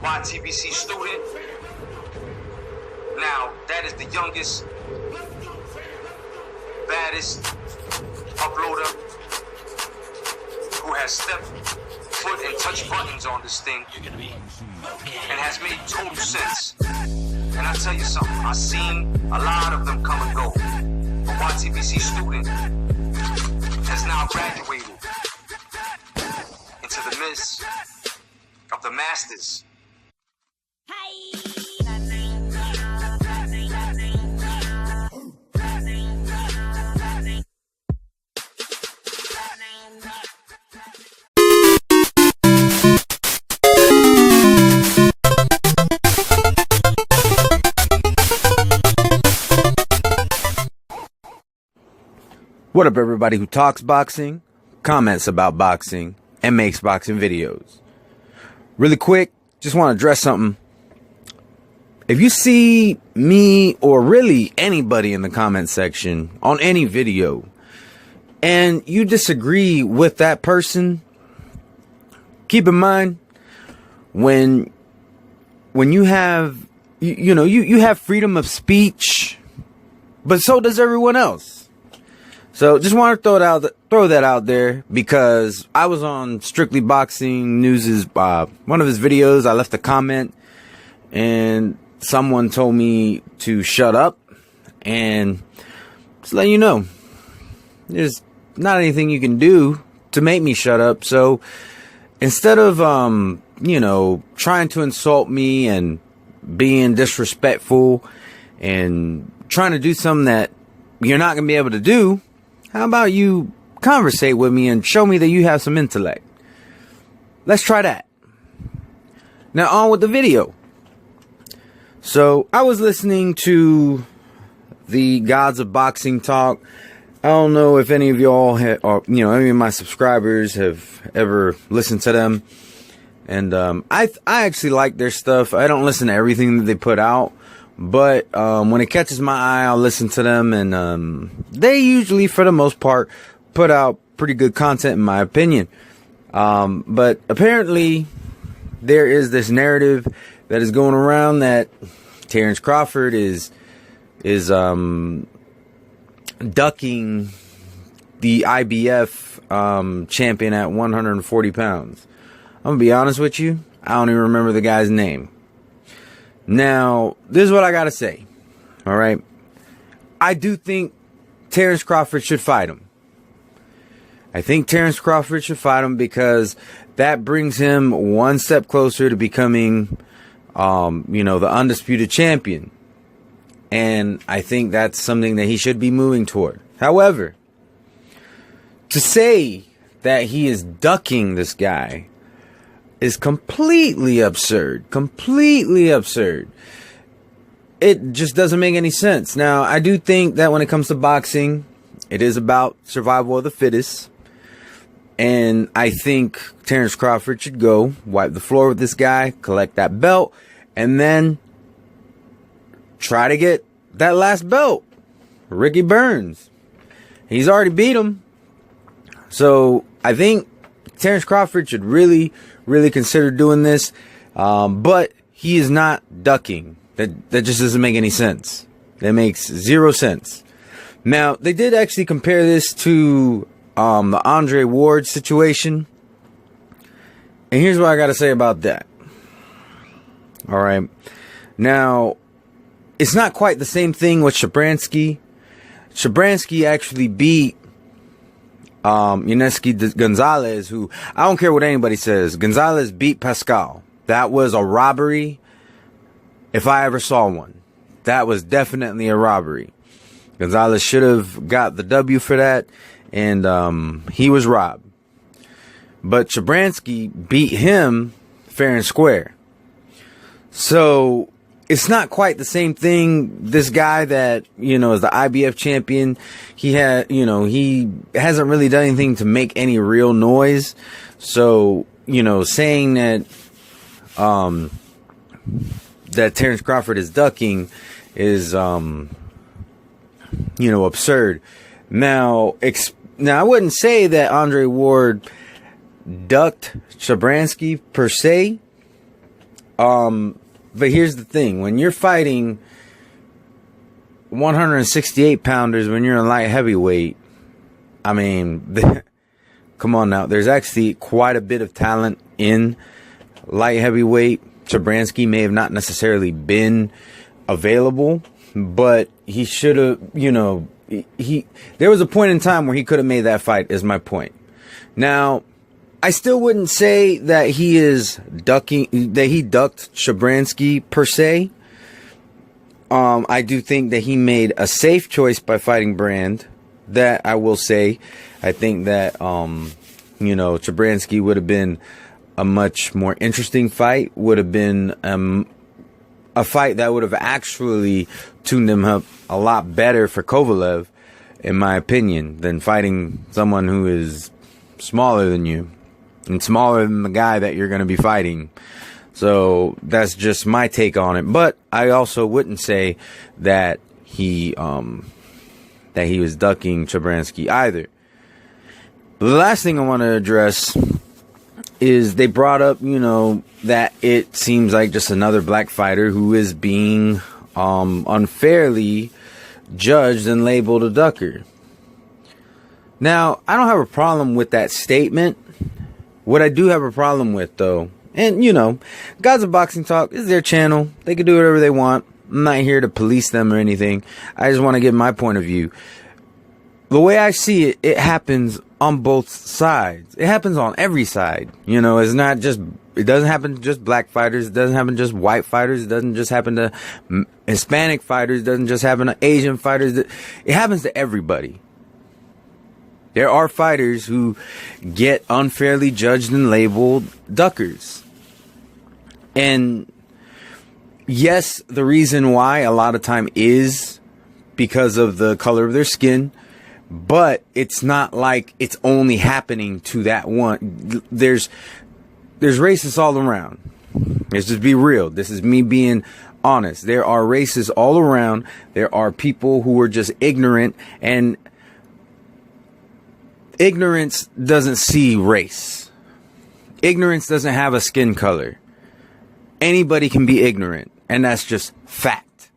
YTBC student. Now, that is the youngest, baddest uploader who has stepped foot and touched buttons on this thing and has made total sense. And I tell you something, I've seen a lot of them come and go. But YTBC student has now graduated into the midst of the masters. What up, everybody who talks boxing, comments about boxing, and makes boxing videos? Really quick, just want to address something. If you see me or really anybody in the comment section on any video and you disagree with that person, keep in mind when you have you have freedom of speech, but so does everyone else. So just want to throw that out there because I was on Strictly Boxing News's one of his videos. I left a comment and someone told me to shut up, and just let you know, there's not anything you can do to make me shut up. So instead of trying to insult me and being disrespectful and trying to do something that you're not going to be able to do, how about you conversate with me and show me that you have some intellect? Let's try that. Now on with the video. So I was listening to the Gods of Boxing talk. I don't know if any of y'all any of my subscribers have ever listened to them. And I actually like their stuff. I don't listen to everything that they put out. But when it catches my eye, I'll listen to them, and they usually, for the most part, put out pretty good content, in my opinion. But apparently, there is this narrative that is going around that Terence Crawford is ducking the IBF champion at 140 pounds. I'm gonna be honest with you, I don't even remember the guy's name. Now, this is what I gotta say, alright? I do think Terence Crawford should fight him. I think Terence Crawford should fight him because that brings him one step closer to becoming, the undisputed champion. And I think that's something that he should be moving toward. However, to say that he is ducking this guy is completely absurd. Completely absurd. It just doesn't make any sense. Now, I do think that when it comes to boxing, it is about survival of the fittest. And I think Terence Crawford should go wipe the floor with this guy, collect that belt, and then try to get that last belt. Ricky Burns. He's already beat him. So I think Terence Crawford should really consider doing this, but he is not ducking. That just doesn't make any sense. That makes zero sense. Now, they did actually compare this to the Andre Ward situation, and here's what I got to say about that. All right, now it's not quite the same thing with Shabransky. Shabransky actually beat Yuneski Gonzalez, who, I don't care what anybody says, Gonzalez beat Pascal. That was a robbery if I ever saw one. That was definitely a robbery. Gonzalez should have got the W for that, and he was robbed. But Shabransky beat him fair and square. So it's not quite the same thing. This guy that, is the IBF champion, he hasn't really done anything to make any real noise. So, saying that, that Terence Crawford is ducking is, absurd. Now, I wouldn't say that Andre Ward ducked Shabransky per se. But here's the thing. When you're fighting 168 pounders, when you're in light heavyweight, I mean, come on now. There's actually quite a bit of talent in light heavyweight. Chabransky may have not necessarily been available, but he should have, you know, there was a point in time where he could have made that fight, is my point. Now, I still wouldn't say that he ducked Chabransky per se. I do think that he made a safe choice by fighting Brand. That I will say. I think that, you know, Chabransky would have been a much more interesting fight. Would have been a fight that would have actually tuned him up a lot better for Kovalev, in my opinion, than fighting someone who is smaller than you. And smaller than the guy that you're going to be fighting. So that's just my take on it. But I also wouldn't say that he was ducking Chabransky either. The last thing I want to address is they brought up, you know, that it seems like just another black fighter who is being unfairly judged and labeled a ducker. Now, I don't have a problem with that statement. What I do have a problem with, though, and, you know, Gods of Boxing Talk is their channel. They can do whatever they want. I'm not here to police them or anything. I just want to give my point of view. The way I see it, it happens on both sides. It happens on every side. You know, it's not just, it doesn't happen to just black fighters. It doesn't happen to just white fighters. It doesn't just happen to Hispanic fighters. It doesn't just happen to Asian fighters. It happens to everybody. There are fighters who get unfairly judged and labeled duckers. And yes, the reason why a lot of time is because of the color of their skin, but it's not like it's only happening to that one. There's racists all around. Let's just be real. This is me being honest. There are racists all around. There are people who are just ignorant, and ignorance doesn't see race. Ignorance doesn't have a skin color. Anybody can be ignorant, and that's just fact.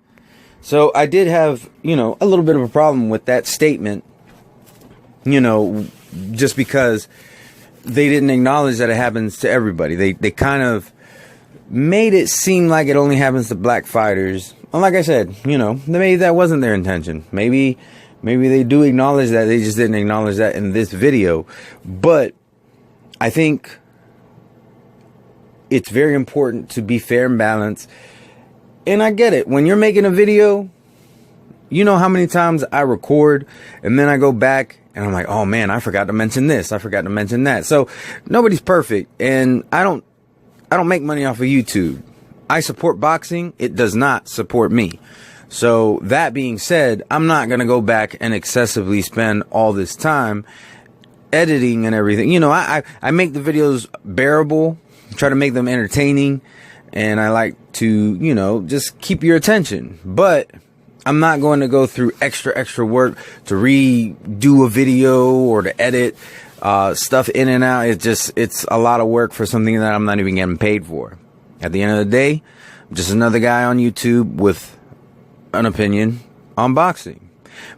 So I did have, you know, a little bit of a problem with that statement, you know, just because they didn't acknowledge that it happens to everybody. They kind of made it seem like it only happens to black fighters. And like I said, you know, maybe that wasn't their intention. Maybe they do acknowledge that. They just didn't acknowledge that in this video. But I think it's very important to be fair and balanced. And I get it. When you're making a video, you know how many times I record and then I go back and I'm like, oh man, I forgot to mention this. I forgot to mention that. So nobody's perfect. And I don't make money off of YouTube. I support boxing. It does not support me. So that being said, I'm not going to go back and excessively spend all this time editing and everything. You know, I make the videos bearable, try to make them entertaining, and I like to, you know, just keep your attention. But I'm not going to go through extra work to redo a video or to edit stuff in and out. It's a lot of work for something that I'm not even getting paid for. At the end of the day, I'm just another guy on YouTube with an opinion on boxing.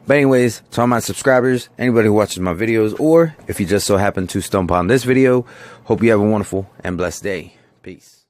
But anyways, to all my subscribers, anybody who watches my videos, or if you just so happen to stumble on this video, hope you have a wonderful and blessed day. Peace.